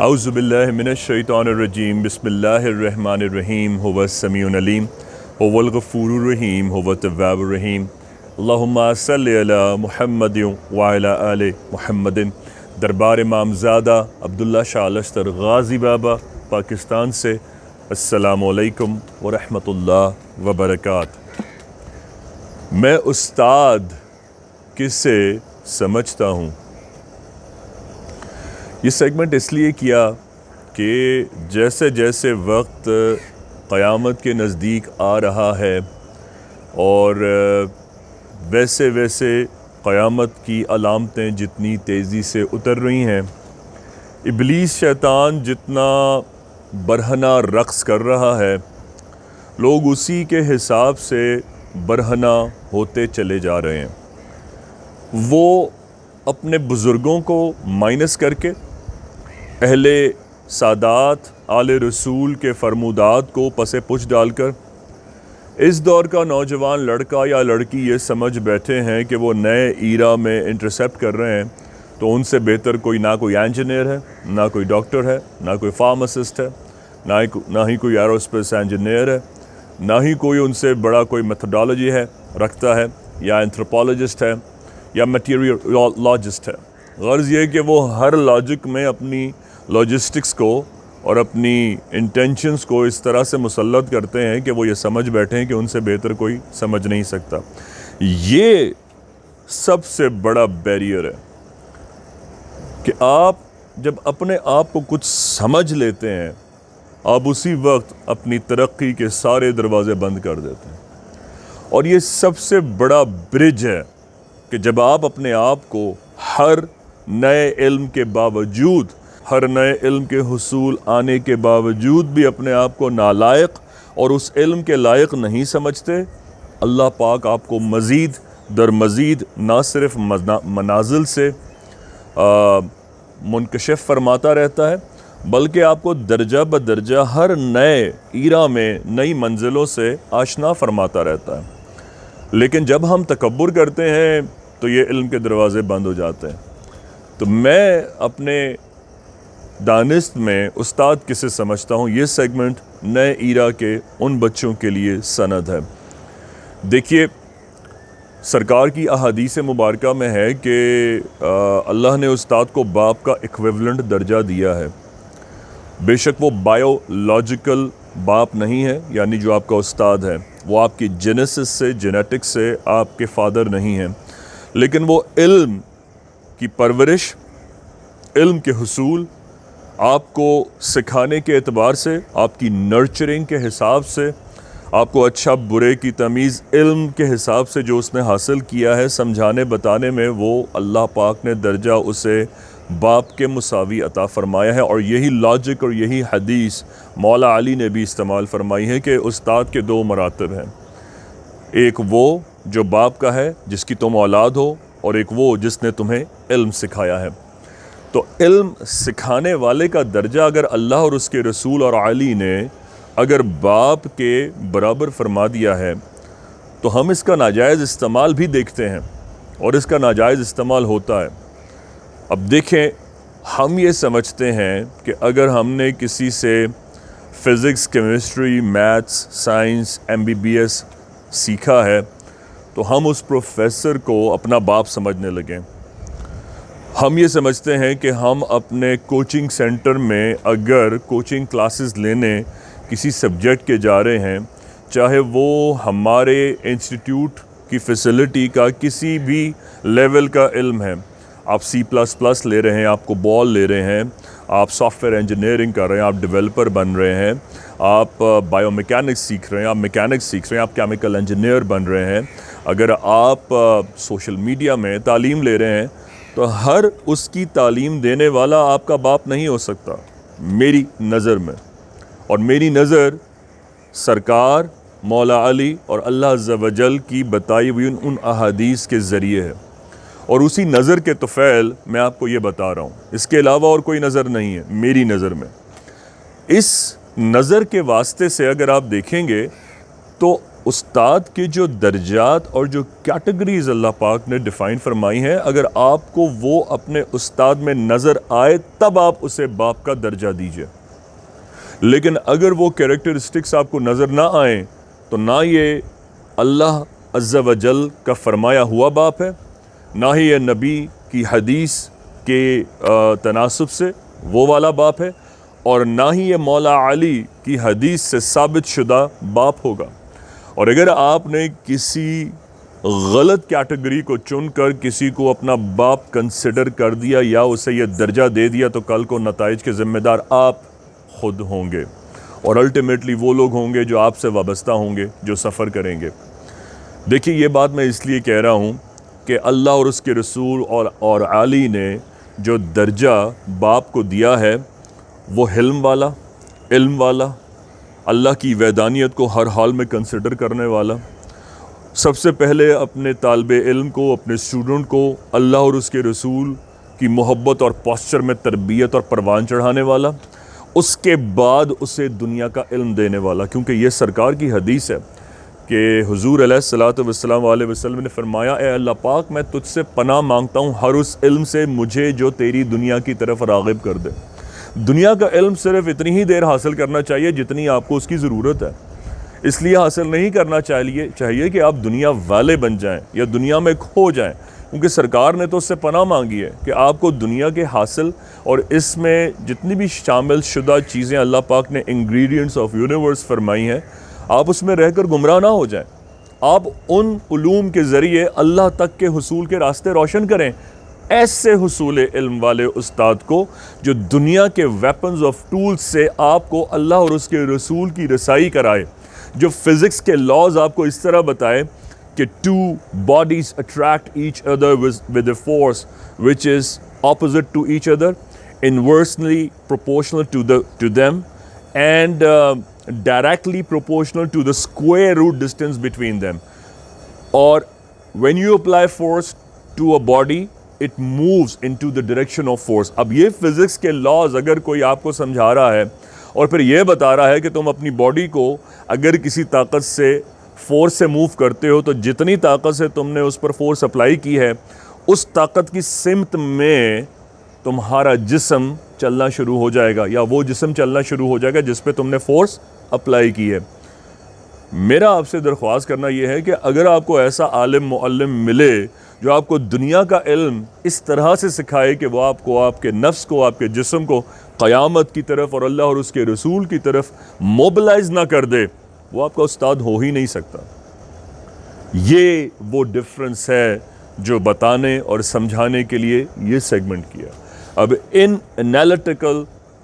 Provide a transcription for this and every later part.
اعوذ باللہ من الشیطان الرجیم بسم اللہ الرحمن الرحیم هو السمیع العلیم هو الغفور الرحیم هو التواب الرحیم اللہم صلی علی محمد وعلی آل محمد۔ دربار امامزادہ عبداللہ شاہ لشتر غازی بابا پاکستان سے السلام علیکم ورحمۃ اللہ وبرکاتہ۔ میں استاد کسے سمجھتا ہوں؟ یہ سیگمنٹ اس لیے کیا کہ جیسے جیسے وقت قیامت کے نزدیک آ رہا ہے اور ویسے ویسے قیامت کی علامتیں جتنی تیزی سے اتر رہی ہیں، ابلیس شیطان جتنا برہنہ رقص کر رہا ہے، لوگ اسی کے حساب سے برہنہ ہوتے چلے جا رہے ہیں۔ وہ اپنے بزرگوں کو مائنس کر کے، اہل سادات آل رسول کے فرمودات کو پس پش ڈال کر، اس دور کا نوجوان لڑکا یا لڑکی یہ سمجھ بیٹھے ہیں کہ وہ نئے ایرا میں انٹرسیپٹ کر رہے ہیں، تو ان سے بہتر نہ کوئی انجینئر ہے، نہ کوئی ڈاکٹر ہے، نہ کوئی فارماسسٹ ہے، نہ ہی کوئی ایروسپیس انجینئر ہے، نہ ہی کوئی ان سے بڑا کوئی میتھڈالوجی رکھتا ہے، یا انتھروپولوجسٹ ہے، یا میٹیریولوجسٹ ہے۔ غرض یہ کہ وہ ہر لاجک میں اپنی لاجسٹکس کو اور اپنی انٹینشنز کو اس طرح سے مسلط کرتے ہیں کہ وہ یہ سمجھ بیٹھے ہیں کہ ان سے بہتر کوئی سمجھ نہیں سکتا۔ یہ سب سے بڑا بیریئر ہے کہ آپ جب اپنے آپ کو کچھ سمجھ لیتے ہیں، آپ اسی وقت اپنی ترقی کے سارے دروازے بند کر دیتے ہیں۔ اور یہ سب سے بڑا برج ہے کہ جب آپ اپنے آپ کو ہر نئے علم کے باوجود، ہر نئے علم کے حصول آنے کے باوجود بھی اپنے آپ کو نالائق اور اس علم کے لائق نہیں سمجھتے، اللہ پاک آپ کو مزید در مزید نہ صرف منازل سے منکشف فرماتا رہتا ہے، بلکہ آپ کو درجہ بدرجہ ہر نئے ایرا میں نئی منزلوں سے آشنا فرماتا رہتا ہے۔ لیکن جب ہم تکبر کرتے ہیں تو یہ علم کے دروازے بند ہو جاتے ہیں۔ تو میں اپنے دانست میں استاد کسے سمجھتا ہوں، یہ سیگمنٹ نئے ایرا کے ان بچوں کے لیے سند ہے۔ دیکھیے، سرکار کی احادیث مبارکہ میں ہے کہ اللہ نے استاد کو باپ کا ایکویولنٹ درجہ دیا ہے۔ بے شک وہ بایولوجیکل باپ نہیں ہے، یعنی جو آپ کا استاد ہے وہ آپ کی جینیسس سے، جینیٹکس سے آپ کے فادر نہیں ہیں، لیکن وہ علم کی پرورش، علم کے حصول، آپ کو سکھانے کے اعتبار سے، آپ کی نرچرنگ کے حساب سے، آپ کو اچھا برے کی تمیز علم کے حساب سے جو اس نے حاصل کیا ہے، سمجھانے بتانے میں وہ اللہ پاک نے درجہ اسے باپ کے مساوی عطا فرمایا ہے۔ اور یہی لاجک اور یہی حدیث مولا علی نے بھی استعمال فرمائی ہے کہ استاد کے دو مراتب ہیں، ایک وہ جو باپ کا ہے جس کی تم اولاد ہو، اور ایک وہ جس نے تمہیں علم سکھایا ہے۔ تو علم سکھانے والے کا درجہ اگر اللہ اور اس کے رسول اور علی نے اگر باپ کے برابر فرما دیا ہے، تو ہم اس کا ناجائز استعمال بھی دیکھتے ہیں، اور اس کا ناجائز استعمال ہوتا ہے۔ اب دیکھیں، ہم یہ سمجھتے ہیں کہ اگر ہم نے کسی سے physics, chemistry, maths, science, MBBS سیکھا ہے تو ہم اس پروفیسر کو اپنا باپ سمجھنے لگیں۔ ہم یہ سمجھتے ہیں کہ ہم اپنے کوچنگ سینٹر میں اگر کوچنگ کلاسز لینے کسی سبجیکٹ کے جا رہے ہیں، چاہے وہ ہمارے انسٹیٹیوٹ کی فیسلٹی کا کسی بھی لیول کا علم ہے، آپ C++ لے رہے ہیں، آپ کو بال لے رہے ہیں، آپ سافٹ ویئر انجینئرنگ کر رہے ہیں، آپ ڈیولپر بن رہے ہیں، آپ بایو میکینکس سیکھ رہے ہیں، آپ میکینکس سیکھ رہے ہیں، آپ کیمیکل انجینئر بن رہے ہیں، اگر آپ سوشل میڈیا میں تعلیم لے رہے ہیں، تو ہر اس کی تعلیم دینے والا آپ کا باپ نہیں ہو سکتا میری نظر میں۔ اور میری نظر سرکار مولا علی اور اللہ عز و جل کی بتائی ہوئی ان احادیث کے ذریعے ہے، اور اسی نظر کے طفیل میں آپ کو یہ بتا رہا ہوں، اس کے علاوہ اور کوئی نظر نہیں ہے میری نظر میں۔ اس نظر کے واسطے سے اگر آپ دیکھیں گے تو استاد کے جو درجات اور جو کیٹیگریز اللہ پاک نے ڈیفائن فرمائی ہیں، اگر آپ کو وہ اپنے استاد میں نظر آئے تب آپ اسے باپ کا درجہ دیجئے، لیکن اگر وہ کیریکٹرسٹکس آپ کو نظر نہ آئیں تو نہ یہ اللہ عز و جل کا فرمایا ہوا باپ ہے، نہ ہی یہ نبی کی حدیث کے تناسب سے وہ والا باپ ہے، اور نہ ہی یہ مولا علی کی حدیث سے ثابت شدہ باپ ہوگا۔ اور اگر آپ نے کسی غلط کیٹیگری کو چن کر کسی کو اپنا باپ کنسیڈر کر دیا یا اسے یہ درجہ دے دیا تو کل کو نتائج کے ذمہ دار آپ خود ہوں گے، اور الٹیمیٹلی وہ لوگ ہوں گے جو آپ سے وابستہ ہوں گے، جو سفر کریں گے۔ دیکھیے یہ بات میں اس لیے کہہ رہا ہوں کہ اللہ اور اس کے رسول اور علی نے جو درجہ باپ کو دیا ہے وہ علم والا، اللہ کی وحدانیت کو ہر حال میں کنسیڈر کرنے والا، سب سے پہلے اپنے طالب علم کو، اپنے اسٹوڈنٹ کو اللہ اور اس کے رسول کی محبت اور پوسچر میں تربیت اور پروان چڑھانے والا، اس کے بعد اسے دنیا کا علم دینے والا، کیونکہ یہ سرکار کی حدیث ہے کہ حضور علیہ الصلوۃ علیہ وسلم نے فرمایا، اے اللہ پاک میں تجھ سے پناہ مانگتا ہوں ہر اس علم سے مجھے جو تیری دنیا کی طرف راغب کر دے۔ دنیا کا علم صرف اتنی ہی دیر حاصل کرنا چاہیے جتنی آپ کو اس کی ضرورت ہے، اس لیے حاصل نہیں کرنا چاہیے کہ آپ دنیا والے بن جائیں یا دنیا میں کھو جائیں، کیونکہ سرکار نے تو اس سے پناہ مانگی ہے کہ آپ کو دنیا کے حاصل اور اس میں جتنی بھی شامل شدہ چیزیں اللہ پاک نے انگریڈینٹس آف یونیورس فرمائی ہیں، آپ اس میں رہ کر گمراہ نہ ہو جائیں، آپ ان علوم کے ذریعے اللہ تک کے حصول کے راستے روشن کریں۔ ایسے حصول علم والے استاد کو جو دنیا کے ویپنز آف ٹولز سے آپ کو اللہ اور اس کے رسول کی رسائی کرائے، جو فزکس کے لاز آپ کو اس طرح بتائے کہ two bodies attract each other with a force which is opposite to each other, inversely proportional to them, and directly proportional to the square root distance between them. Or when you apply force to a body, it moves into the direction of force. اب یہ physics کے laws اگر کوئی آپ کو سمجھا رہا ہے اور پھر یہ بتا رہا ہے کہ تم اپنی باڈی کو اگر کسی طاقت سے فورس سے موو کرتے ہو تو جتنی طاقت سے تم نے اس پر فورس اپلائی کی ہے اس طاقت کی سمت میں تمہارا جسم چلنا شروع ہو جائے گا، یا وہ جسم چلنا شروع ہو جائے گا جس پہ تم نے فورس اپلائی کی ہے۔ میرا آپ سے درخواست کرنا یہ ہے کہ اگر آپ کو ایسا عالم معلم ملے جو آپ کو دنیا کا علم اس طرح سے سکھائے کہ وہ آپ کو، آپ کے نفس کو، آپ کے جسم کو قیامت کی طرف اور اللہ اور اس کے رسول کی طرف موبلائز نہ کر دے، وہ آپ کا استاد ہو ہی نہیں سکتا۔ یہ وہ ڈفرنس ہے جو بتانے اور سمجھانے کے لیے یہ سیگمنٹ کیا۔ اب ان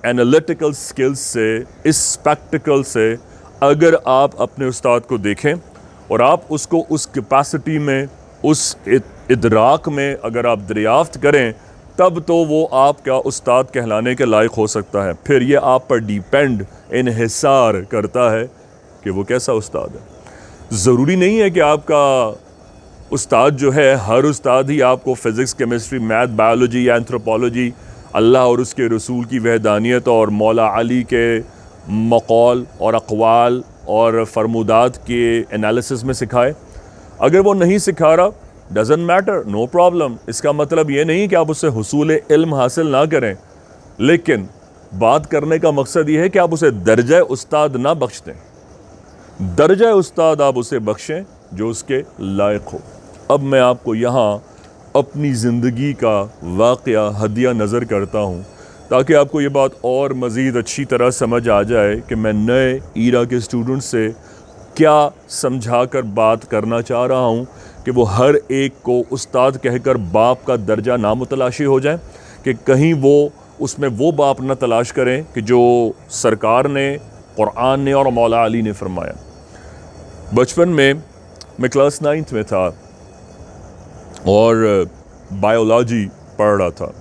انالیٹیکل سکلز سے، اس سپیکٹیکل سے اگر آپ اپنے استاد کو دیکھیں اور آپ اس کو اس کیپیسٹی میں، اس ادراک میں اگر آپ دریافت کریں، تب تو وہ آپ کا استاد کہلانے کے لائق ہو سکتا ہے۔ پھر یہ آپ پر ڈیپینڈ، انحصار کرتا ہے کہ وہ کیسا استاد ہے۔ ضروری نہیں ہے کہ آپ کا استاد جو ہے، ہر استاد ہی آپ کو فزکس، کیمسٹری، میتھ، بایولوجی یا اینتھروپولوجی، اللہ اور اس کے رسول کی وحدانیت اور مولا علی کے مقول اور اقوال اور فرمودات کے انالیسس میں سکھائے۔ اگر وہ نہیں سکھا رہا، ڈزنٹ میٹر، نو پرابلم۔ اس کا مطلب یہ نہیں کہ آپ اس سے حصول علم حاصل نہ کریں، لیکن بات کرنے کا مقصد یہ ہے کہ آپ اسے درجہ استاد نہ بخش دیں۔ درجہ استاد آپ اسے بخشیں جو اس کے لائق ہو۔ اب میں آپ کو یہاں اپنی زندگی کا واقعہ ہدیہ نظر کرتا ہوں تاکہ آپ کو یہ بات اور مزید اچھی طرح سمجھ آ جائے کہ میں نئے ایرا کے اسٹوڈنٹ سے کیا سمجھا کر بات کرنا چاہ رہا ہوں کہ وہ ہر ایک کو استاد کہہ کر باپ کا درجہ نہ متلاشی ہو جائیں، کہ کہیں وہ اس میں وہ باپ نہ تلاش کریں کہ جو سرکار نے، قرآن نے اور مولا علی نے فرمایا۔ بچپن میں کلاس 9 میں تھا اور بایولوجی پڑھ رہا تھا۔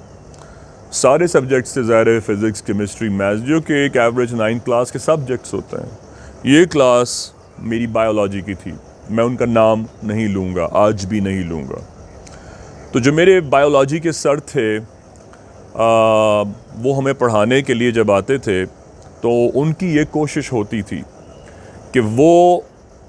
سارے سبجیکٹس سے ظاہر ہے، فزکس، کیمسٹری، میتھس، جو کہ ایک ایوریج 9 کلاس کے سبجیکٹس ہوتے ہیں۔ یہ کلاس میری بایولوجی کی تھی، میں ان کا نام نہیں لوں گا، آج بھی نہیں لوں گا۔ تو جو میرے بایولوجی کے سر تھے، وہ ہمیں پڑھانے کے لیے جب آتے تھے تو ان کی یہ کوشش ہوتی تھی کہ وہ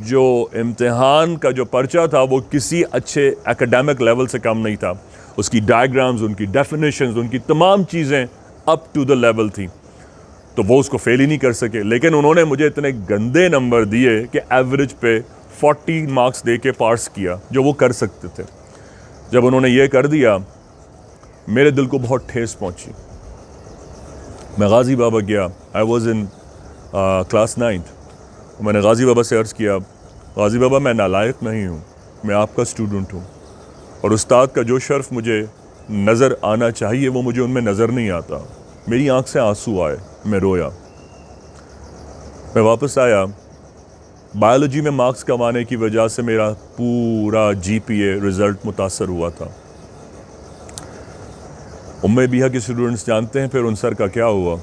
جو امتحان کا جو پرچہ تھا وہ کسی اچھے ایکڈیمک لیول سے کم نہیں تھا. اس کی ڈائیگرامز، ان کی ڈیفینیشنز، ان کی تمام چیزیں اپ ٹو دا لیول تھیں، تو وہ اس کو فیل ہی نہیں کر سکے. لیکن انہوں نے مجھے اتنے گندے نمبر دیے کہ ایوریج پہ 40 مارکس دے کے پاس کیا، جو وہ کر سکتے تھے. جب انہوں نے یہ کر دیا میرے دل کو بہت ٹھیس پہنچی. میں غازی بابا گیا، آئی واز ان کلاس 9. میں نے غازی بابا سے عرض کیا، غازی بابا میں نالائق نہیں ہوں، میں آپ کا اسٹوڈنٹ ہوں، اور استاد کا جو شرف مجھے نظر آنا چاہیے وہ مجھے ان میں نظر نہیں آتا. میری آنکھ سے آنسو آئے، میں رویا. میں واپس آیا. بایولوجی میں مارکس کمانے کی وجہ سے میرا پورا جی پی اے رزلٹ متاثر ہوا تھا. بیہا کے اسٹوڈنٹس جانتے ہیں پھر ان سر کا کیا ہوا.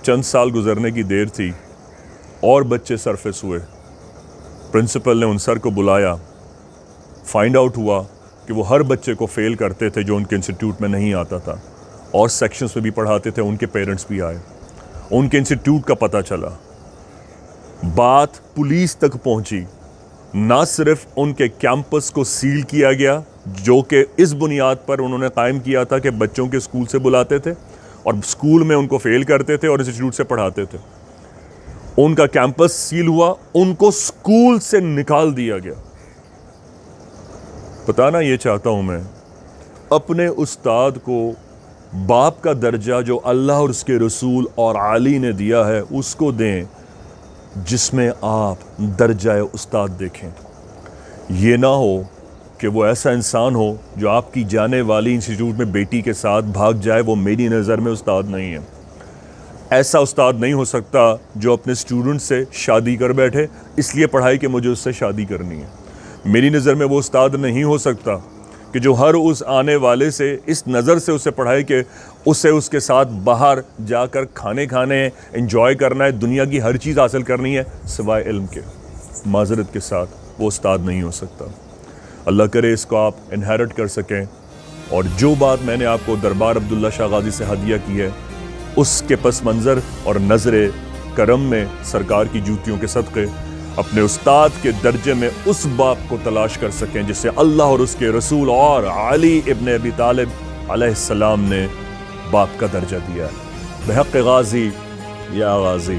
چند سال گزرنے کی دیر تھی اور بچے سرفیس ہوئے. پرنسپل نے ان سر کو بلایا. فائنڈ آؤٹ ہوا کہ وہ ہر بچے کو فیل کرتے تھے جو ان کے انسٹیٹیوٹ میں نہیں آتا تھا، اور سیکشنز میں بھی پڑھاتے تھے. ان کے پیرنٹس بھی آئے، ان کے انسٹیٹیوٹ کا پتہ چلا. بات پولیس تک پہنچی. نہ صرف ان کے کیمپس کو سیل کیا گیا جو کہ اس بنیاد پر انہوں نے قائم کیا تھا کہ بچوں کے اسکول سے بلاتے تھے اور اسکول میں ان کو فیل کرتے تھے اور انسٹیٹیوٹ سے پڑھاتے تھے. ان کا کیمپس سیل ہوا، ان کو اسکول سے نکال دیا گیا. بتانا یہ چاہتا ہوں میں، اپنے استاد کو باپ کا درجہ جو اللہ اور اس کے رسول اور علی نے دیا ہے اس کو دیں جس میں آپ درجہ استاد دیکھیں. یہ نہ ہو کہ وہ ایسا انسان ہو جو آپ کی جانے والی انسٹیٹیوٹ میں بیٹی کے ساتھ بھاگ جائے. وہ میری نظر میں استاد نہیں ہے. ایسا استاد نہیں ہو سکتا جو اپنے اسٹوڈنٹ سے شادی کر بیٹھے اس لیے پڑھائی کہ مجھے اس سے شادی کرنی ہے. میری نظر میں وہ استاد نہیں ہو سکتا کہ جو ہر اس آنے والے سے اس نظر سے اسے پڑھائے کہ اسے اس کے ساتھ باہر جا کر کھانے ہیں، انجوائے کرنا ہے، دنیا کی ہر چیز حاصل کرنی ہے سوائے علم کے. معذرت کے ساتھ وہ استاد نہیں ہو سکتا. اللہ کرے اس کو آپ انہیرٹ کر سکیں. اور جو بات میں نے آپ کو دربار عبداللہ شاہ غازی سے ہدیہ کی ہے اس کے پس منظر اور نظر کرم میں سرکار کی جوتیوں کے صدقے اپنے استاد کے درجے میں اس باپ کو تلاش کر سکیں جسے اللہ اور اس کے رسول اور علی ابن ابی طالب علیہ السلام نے باپ کا درجہ دیا ہے. بحق غازی یا غازی.